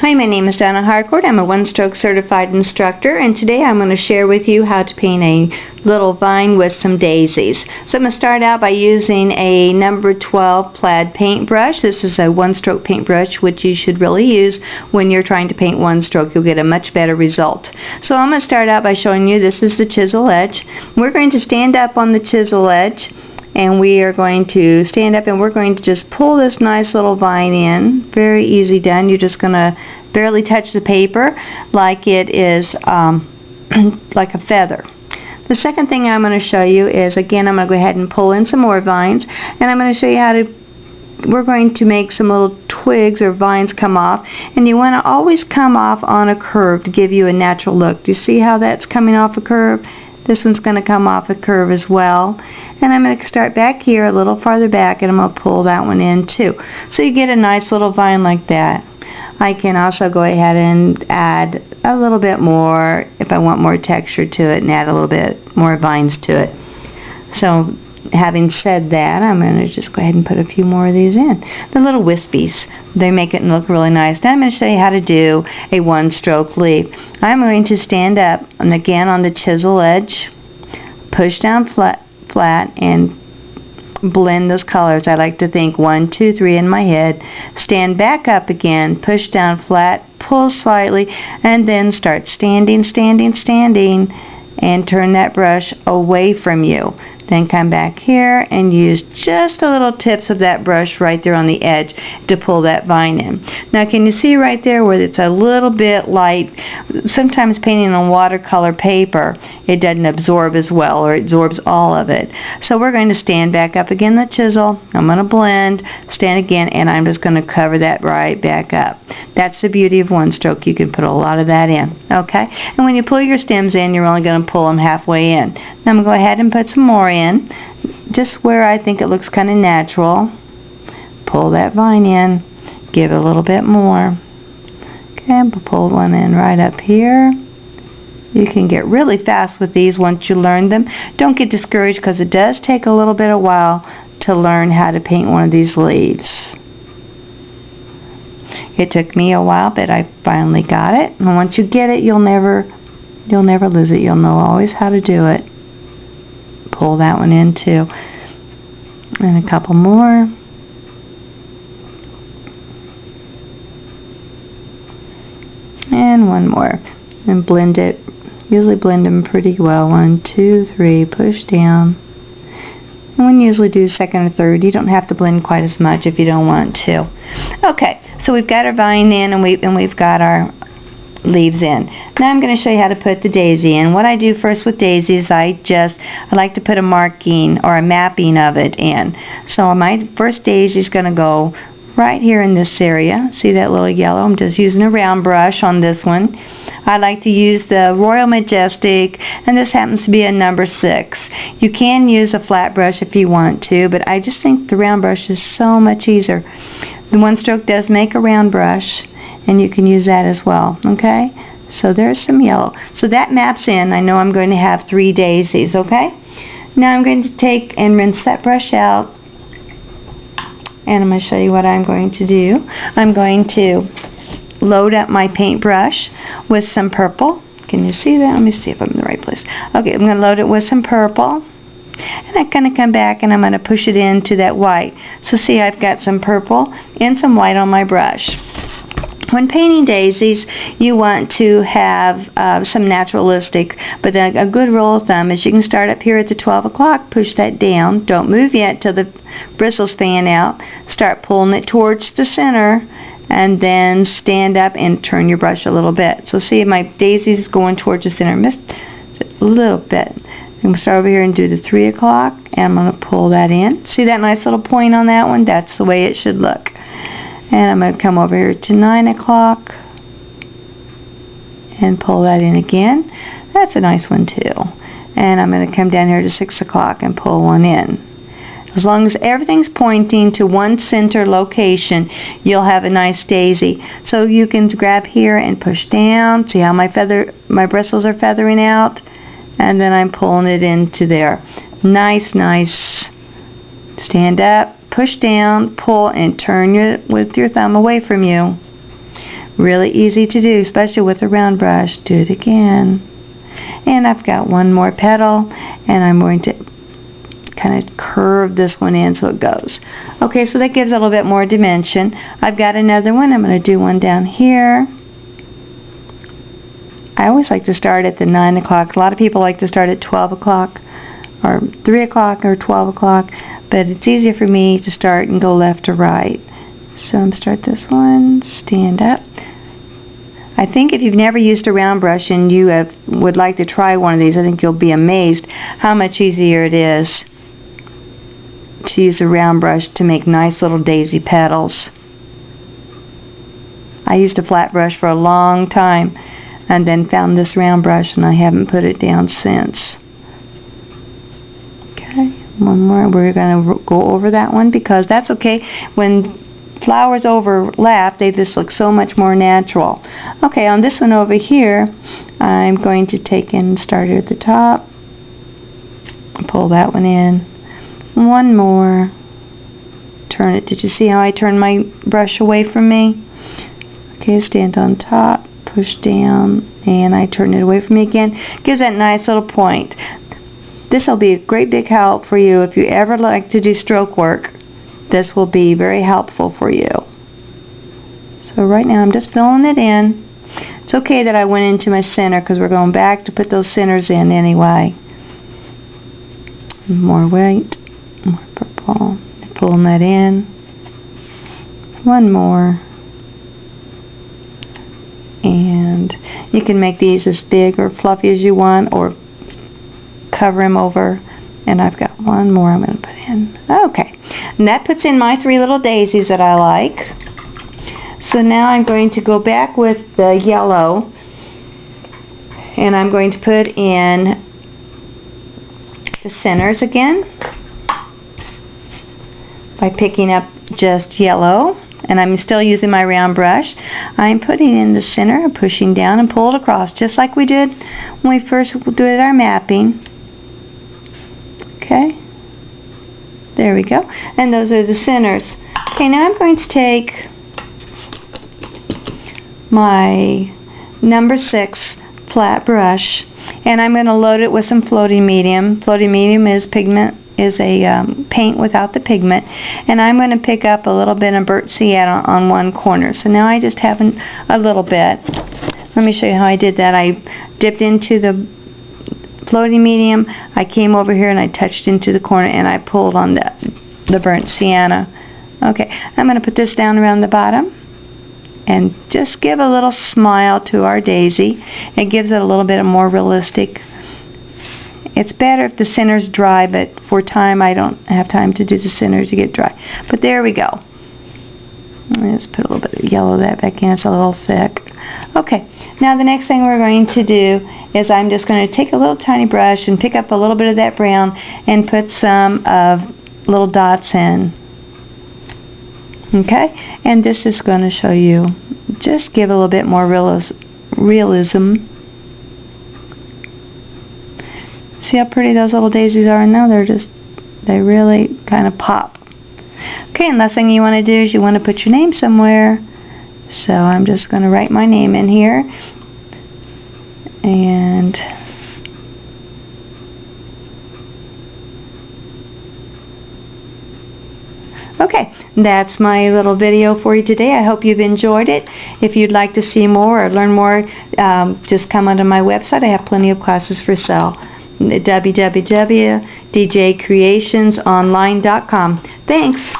Hi, my name is Donna Harcourt. I'm a one-stroke certified instructor, and today I'm going to share with you how to paint a little vine with some daisies. So I'm going to start out by using a number 12 plaid paintbrush. This is a one-stroke paintbrush, which you should really use when you're trying to paint one stroke. You'll get a much better result. So I'm going to start out by showing you this is the chisel edge. We're going to stand up on the chisel edge, and we are going to stand up and we're going to just pull this nice little vine in. Very easy done. You're just going to barely touch the paper like it is like a feather. The second thing I'm going to show you is, again, I'm going to go ahead and pull in some more vines, and I'm going to show you how to, we're going to make some little twigs or vines come off, and you want to always come off on a curve to give you a natural look. Do you see how that's coming off a curve? This one's going to come off a curve as well. And I'm going to start back here a little farther back, and I'm going to pull that one in too. So you get a nice little vine like that. I can also go ahead and add a little bit more if I want more texture to it, and add a little bit more vines to it. So having said that, I'm going to just go ahead and put a few more of these in. The little wispies, they make it look really nice. Now I'm going to show you how to do a one-stroke leaf. I'm going to stand up, and again on the chisel edge, push down flat and blend those colors. I like to think 1, 2, 3 in my head. Stand back up again, push down flat, pull slightly, and then start standing, and turn that brush away from you. Then come back here and use just the little tips of that brush right there on the edge to pull that vine in. Now can you see right there where it's a little bit light? Sometimes painting on watercolor paper, it doesn't absorb as well, or it absorbs all of it. So we're going to stand back up again the chisel. I'm going to blend, stand again, and I'm just going to cover that right back up. That's the beauty of one stroke. You can put a lot of that in. Okay? And when you pull your stems in, you're only going to pull them halfway in. Now I'm going to go ahead and put some more in, just where I think it looks kind of natural. Pull that vine in, give it a little bit more. Okay, pull one in right up here. You can get really fast with these once you learn them. Don't get discouraged, because it does take a little bit of while to learn how to paint one of these leaves. It took me a while, but I finally got it. And once you get it, you'll never lose it. You'll know always how to do it. Pull that one in too. And a couple more. And one more. And blend it. Usually blend them pretty well. 1, 2, 3. Push down. And when you usually do second or third, you don't have to blend quite as much if you don't want to. Okay, so we've got our vine in, and we've got our leaves in. Now I'm going to show you how to put the daisy in. What I do first with daisies, I like to put a marking or a mapping of it in. So my first daisy is going to go right here in this area. See that little yellow? I'm just using a round brush on this one. I like to use the Royal Majestic, and this happens to be a number 6. You can use a flat brush if you want to, but I just think the round brush is so much easier. The one stroke does make a round brush, and you can use that as well. Okay? So there's some yellow. So that maps in. I know I'm going to have 3 daisies. Okay? Now I'm going to take and rinse that brush out, and I'm going to show you what I'm going to do. I'm going to load up my paintbrush with some purple. Can you see that? Let me see if I'm in the right place. Okay, I'm going to load it with some purple. And I'm going to come back and I'm going to push it into that white. So see, I've got some purple and some white on my brush. When painting daisies, you want to have some naturalistic, but then a good rule of thumb is you can start up here at the 12 o'clock, push that down, don't move yet till the bristles fan out, start pulling it towards the center, and then stand up and turn your brush a little bit. So see, my daisy's going towards the center. Missed a little bit. I'm going to start over here and do the 3 o'clock, and I'm going to pull that in. See that nice little point on that one? That's the way it should look. And I'm going to come over here to 9 o'clock and pull that in again. That's a nice one too. And I'm going to come down here to 6 o'clock and pull one in. As long as everything's pointing to one center location, you'll have a nice daisy. So you can grab here and push down. See how my bristles are feathering out? And then I'm pulling it into there. Nice, nice. Stand up, push down, pull, and turn with your thumb away from you. Really easy to do, especially with a round brush. Do it again. And I've got one more petal, and I'm going to kind of curve this one in so it goes. Okay, so that gives it a little bit more dimension. I've got another one. I'm going to do one down here. I always like to start at the 9 o'clock. A lot of people like to start at 12 o'clock or 3 o'clock or 12 o'clock, but it's easier for me to start and go left to right. So I'm going to start this one, stand up. I think if you've never used a round brush and you would like to try one of these, I think you'll be amazed how much easier it is to use a round brush to make nice little daisy petals. I used a flat brush for a long time and then found this round brush, and I haven't put it down since. Okay, one more. We're going to go over that one because that's okay. When flowers overlap, they just look so much more natural. Okay, on this one over here, I'm going to take and start it at the top. Pull that one in. One more. Turn it. Did you see how I turned my brush away from me? Okay, stand on top, push down, and I turn it away from me again. Gives that nice little point. This will be a great big help for you if you ever like to do stroke work. This will be very helpful for you. So right now I'm just filling it in. It's okay that I went into my center because we're going back to put those centers in anyway. More white, more purple, pulling that in. One more. And you can make these as big or fluffy as you want, or cover them over. And I've got one more I'm going to put in. Okay, and that puts in my 3 little daisies that I like. So now I'm going to go back with the yellow, and I'm going to put in the centers again by picking up just yellow, and I'm still using my round brush. I'm putting in the center, pushing down and pull it across just like we did when we first did our mapping. Okay, there we go, and those are the centers. Okay, now I'm going to take my number 6 flat brush, and I'm going to load it with some floating medium. Floating medium is a paint without the pigment, and I'm going to pick up a little bit of burnt sienna on one corner. So now I just have a little bit. Let me show you how I did that. I dipped into the floating medium, I came over here and I touched into the corner and I pulled on the burnt sienna. Okay, I'm going to put this down around the bottom and just give a little smile to our daisy. It gives it a little bit of more realistic. It's better if the center's dry, but for time I don't have time to do the center to get dry. But there we go. Let's put a little bit of yellow that back in. It's a little thick. Okay, now the next thing we're going to do is I'm just going to take a little tiny brush and pick up a little bit of that brown and put some of little dots in. Okay, and this is going to show you, just give a little bit more realism. See how pretty those little daisies are? And now they really kind of pop. Okay, and last thing you want to do is you want to put your name somewhere. So I'm just going to write my name in here. And okay, that's my little video for you today. I hope you've enjoyed it. If you'd like to see more or learn more, just come onto my website. I have plenty of classes for sale. www.djcreationsonline.com. Thanks.